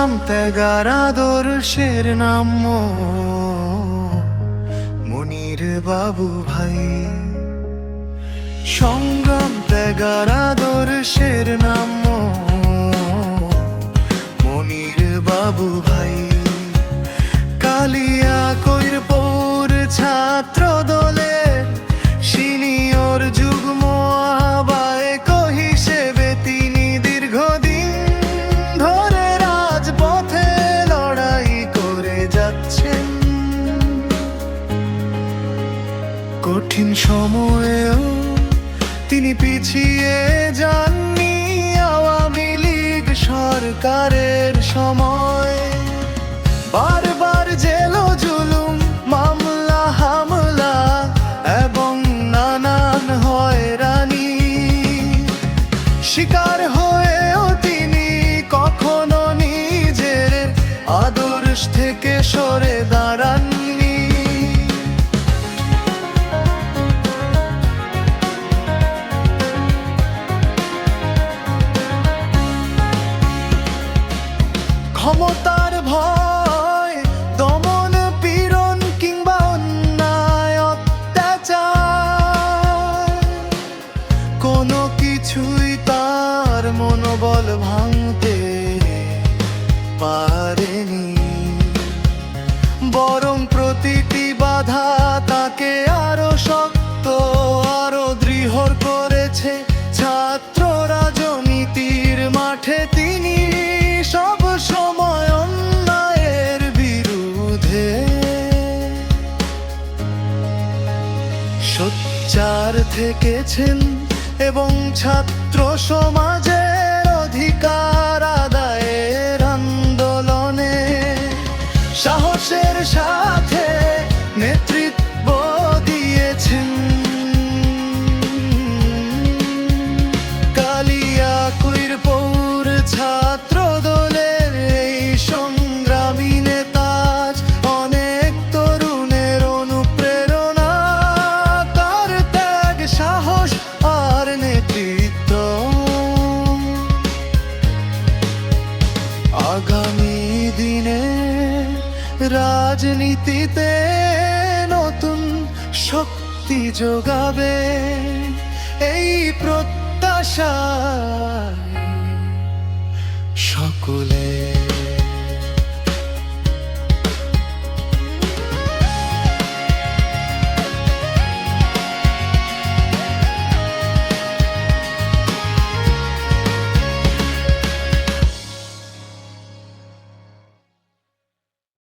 সংগ্রাম ত্যাগার আদর্শের নাম মনির বাবু ভাই। সংগ্রাম ত্যাগার আদর্শের নাম মনির বাবু ভাই। কালিয়াকৈর পৌর ছাত্র দলে সিনিয়র যুগ্ম আহ্বায়ক হিসেবে তিনি দীর্ঘদিন ধরে রাজপথে লড়াই করে যাচ্ছেন। কঠিন সময়েও তিনি পিছিয়ে যাননি আওয়ামী লীগ সরকারের সময়। বারবার জেল জুলুম মামলা হামলা এবং নানান হয়রানি শিকার হয়েও তিনি কখনো নিজের আদর্শ থেকে সরে দাঁড়াননি। ক্ষমতার ভয়, দমন পীড়ন কিংবা অন্যায় অত্যাচার কোনো কিছুই তার মনোবল ভাঙতে পারেনি। বরং প্রতিটি বাধা তাকে আরো শক্ত আরো দৃঢ় করেছে। ছাত্র রাজনীতির মাঠে তিনি সব সময় অন্যায়ের বিরুদ্ধে সোচ্চার থেকেছেন এবং ছাত্র সমাজের অধিকার আদায়ের আন্দোলনে সাহসের সাথে নেতৃত্ব দিয়েছেন। কালিয়াকৈর পৌর ছাত্র দলের এই সংগ্রামী নেতা অনেক তরুণের অনুপ্রেরণা। তার ত্যাগ, সাহস আর নেতৃত্ব আগামী দিনে রাজনীতিতে নতুন শক্তি যোগাবে। এই প্রত্যাশায় সকলে